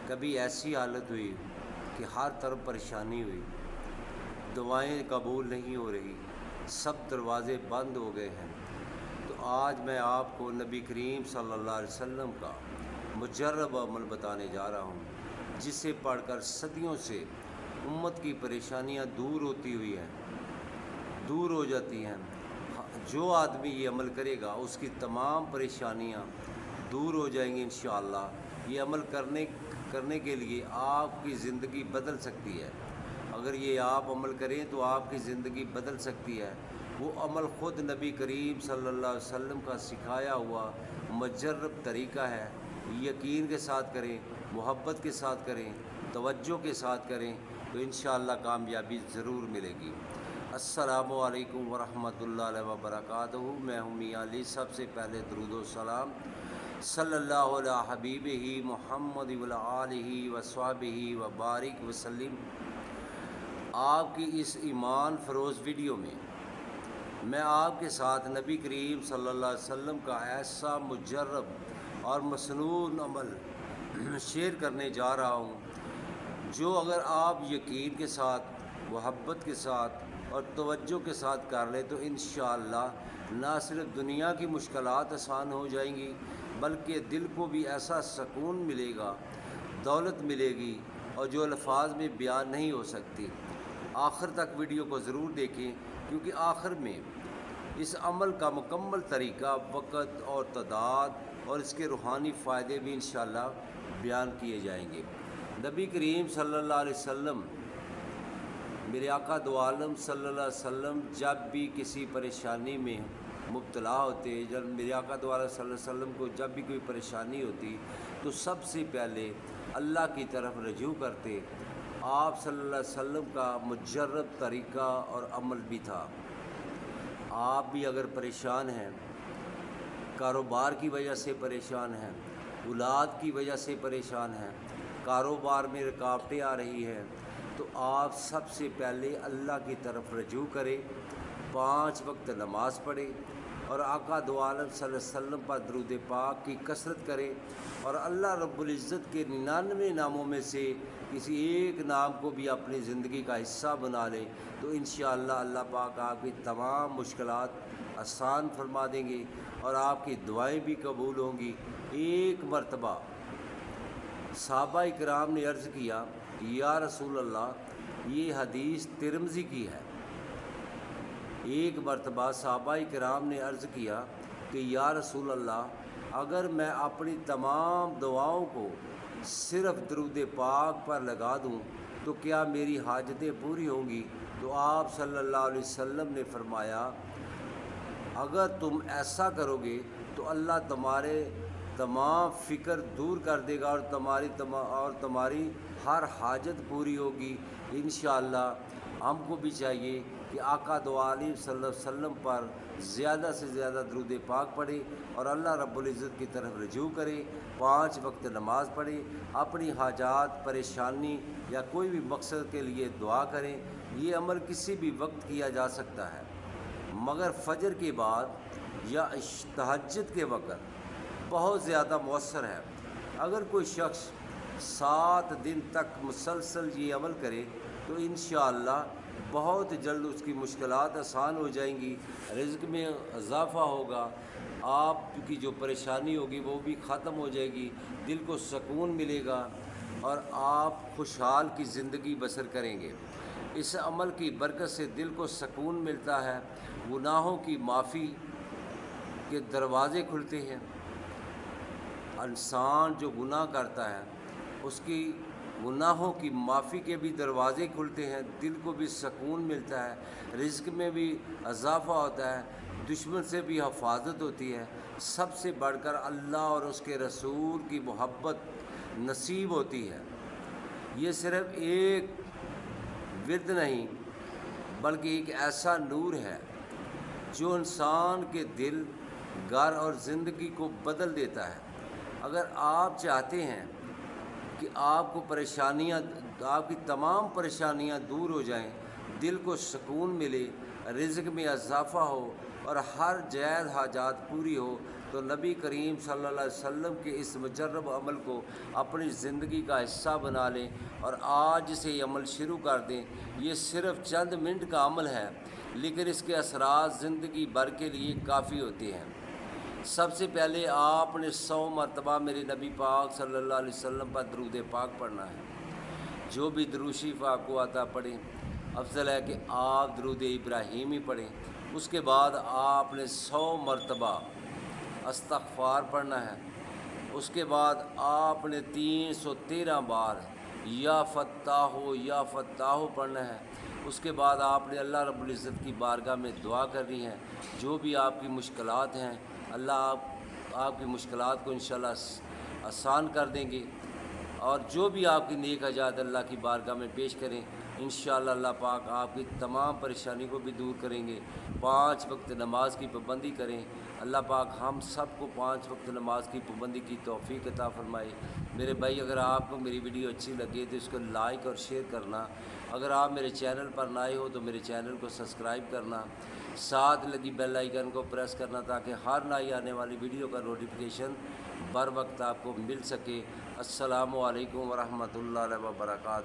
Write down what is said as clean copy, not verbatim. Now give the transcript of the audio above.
کبھی ایسی حالت ہوئی کہ ہر طرف پریشانی ہوئی، دعائیں قبول نہیں ہو رہی، سب دروازے بند ہو گئے ہیں، تو آج میں آپ کو نبی کریم صلی اللہ علیہ وسلم کا مجرب عمل بتانے جا رہا ہوں، جسے پڑھ کر صدیوں سے امت کی پریشانیاں دور ہو جاتی ہیں۔ جو آدمی یہ عمل کرے گا اس کی تمام پریشانیاں دور ہو جائیں گی انشاءاللہ۔ یہ عمل کرنے کے لیے آپ کی زندگی بدل سکتی ہے۔ اگر یہ آپ عمل کریں تو آپ کی زندگی بدل سکتی ہے۔ وہ عمل خود نبی کریم صلی اللہ علیہ وسلم کا سکھایا ہوا مجرب طریقہ ہے۔ یقین کے ساتھ کریں، محبت کے ساتھ کریں، توجہ کے ساتھ کریں تو انشاءاللہ کامیابی ضرور ملے گی۔ السلام علیکم ورحمۃ اللہ وبرکاتہ۔ میں ہوں میاں علی۔ سب سے پہلے درود و سلام صلی اللہ علیہ حبیبہ محمد وعلی آلہ وصحبہ وبارک وسلم۔ آپ کی اس ایمان فروز ویڈیو میں آپ کے ساتھ نبی کریم صلی اللہ علیہ وسلم کا ایسا مجرب اور مسنون عمل شیئر کرنے جا رہا ہوں، جو اگر آپ یقین کے ساتھ، محبت کے ساتھ اور توجہ کے ساتھ کر لیں تو انشاءاللہ نہ صرف دنیا کی مشکلات آسان ہو جائیں گی، بلکہ دل کو بھی ایسا سکون ملے گا، دولت ملے گی، اور جو الفاظ میں بیان نہیں ہو سکتی۔ آخر تک ویڈیو کو ضرور دیکھیں، کیونکہ آخر میں اس عمل کا مکمل طریقہ، وقت اور تعداد اور اس کے روحانی فائدے بھی انشاءاللہ بیان کیے جائیں گے۔ نبی کریم صلی اللہ علیہ وسلم، میرے آقا دو عالم صلی اللہ علیہ وسلم جب بھی کسی پریشانی میں مبتلا ہوتے، جب میرے آقا دو عالم صلی اللہ علیہ وسلم کو جب بھی کوئی پریشانی ہوتی تو سب سے پہلے اللہ کی طرف رجوع کرتے۔ آپ صلی اللہ علیہ وسلم کا مجرب طریقہ اور عمل بھی تھا۔ آپ بھی اگر پریشان ہیں، کاروبار کی وجہ سے پریشان ہیں، اولاد کی وجہ سے پریشان ہیں، کاروبار میں رکاوٹیں آ رہی ہیں، تو آپ سب سے پہلے اللہ کی طرف رجوع کریں، 5 وقت نماز پڑھیں اور آقا دو عالم صلی اللہ علیہ وسلم پر درود پاک کی کثرت کریں، اور اللہ رب العزت کے 99 ناموں میں سے کسی ایک نام کو بھی اپنی زندگی کا حصہ بنا لیں تو انشاءاللہ اللہ پاک آپ کی تمام مشکلات آسان فرما دیں گے اور آپ کی دعائیں بھی قبول ہوں گی۔ ایک مرتبہ صحابہ کرام نے عرض کیا، یا رسول اللہ، یہ حدیث ترمذی کی ہے۔ ایک مرتبہ صحابہ کرام نے عرض کیا کہ یا رسول اللہ، اگر میں اپنی تمام دعاؤں کو صرف درود پاک پر لگا دوں تو کیا میری حاجتیں پوری ہوں گی؟ تو آپ صلی اللہ علیہ وسلم نے فرمایا، اگر تم ایسا کرو گے تو اللہ تمہارے تمام فکر دور کر دے گا اور تمہاری ہر حاجت پوری ہوگی۔ انشاءاللہ ہم کو بھی چاہیے کہ آقا دو عالم صلی اللہ علیہ وسلم پر زیادہ سے زیادہ درود پاک پڑھیں اور اللہ رب العزت کی طرف رجوع کریں، 5 وقت نماز پڑھیں، اپنی حاجات، پریشانی یا کوئی بھی مقصد کے لیے دعا کریں۔ یہ عمل کسی بھی وقت کیا جا سکتا ہے، مگر فجر کے بعد یا تہجد کے وقت بہت زیادہ مؤثر ہے۔ اگر کوئی شخص 7 دن تک مسلسل یہ عمل کرے تو انشاءاللہ بہت جلد اس کی مشکلات آسان ہو جائیں گی، رزق میں اضافہ ہوگا، آپ کی جو پریشانی ہوگی وہ بھی ختم ہو جائے گی، دل کو سکون ملے گا اور آپ خوشحال کی زندگی بسر کریں گے۔ اس عمل کی برکت سے دل کو سکون ملتا ہے، گناہوں کی معافی کے دروازے کھلتے ہیں۔ انسان جو گناہ کرتا ہے اس کی گناہوں کی معافی کے بھی دروازے کھلتے ہیں، دل کو بھی سکون ملتا ہے، رزق میں بھی اضافہ ہوتا ہے، دشمن سے بھی حفاظت ہوتی ہے، سب سے بڑھ کر اللہ اور اس کے رسول کی محبت نصیب ہوتی ہے۔ یہ صرف ایک ورد نہیں بلکہ ایک ایسا نور ہے جو انسان کے دل، گھر اور زندگی کو بدل دیتا ہے۔ اگر آپ چاہتے ہیں کہ آپ کی تمام پریشانیاں دور ہو جائیں، دل کو سکون ملے، رزق میں اضافہ ہو اور ہر جائز حاجات پوری ہو، تو نبی کریم صلی اللہ علیہ وسلم کے اس مجرب عمل کو اپنی زندگی کا حصہ بنا لیں اور آج سے یہ عمل شروع کر دیں۔ یہ صرف چند منٹ کا عمل ہے لیکن اس کے اثرات زندگی بھر کے لیے کافی ہوتے ہیں۔ سب سے پہلے آپ نے 100 مرتبہ میرے نبی پاک صلی اللہ علیہ وسلم پر درود پاک پڑھنا ہے۔ جو بھی درود شریف آپ کو آتا پڑھیں، افضل ہے کہ آپ درود ابراہیمی پڑھیں۔ اس کے بعد آپ نے 100 مرتبہ استغفار پڑھنا ہے۔ اس کے بعد آپ نے 313 بار یا فتاح پڑھنا ہے۔ اس کے بعد آپ نے اللہ رب العزت کی بارگاہ میں دعا کرنی ہے۔ جو بھی آپ کی مشکلات ہیں اللہ آپ کی مشکلات کو انشاءاللہ آسان کر دیں گے، اور جو بھی آپ کی نیک حاجات اللہ کی بارگاہ میں پیش کریں انشاءاللہ اللہ پاک آپ کی تمام پریشانی کو بھی دور کریں گے۔ 5 وقت نماز کی پابندی کریں۔ اللہ پاک ہم سب کو 5 وقت نماز کی پابندی کی توفیق عطا فرمائے۔ میرے بھائی، اگر آپ کو میری ویڈیو اچھی لگے تو اس کو لائک اور شیئر کرنا۔ اگر آپ میرے چینل پر نئے ہو تو میرے چینل کو سبسکرائب کرنا، ساتھ لگی بیل آئیکن کو پریس کرنا تاکہ ہر نئی آنے والی ویڈیو کا نوٹیفیکیشن بر وقت آپ کو مل سکے۔ السلام علیکم ورحمۃ اللہ وبرکاتہ۔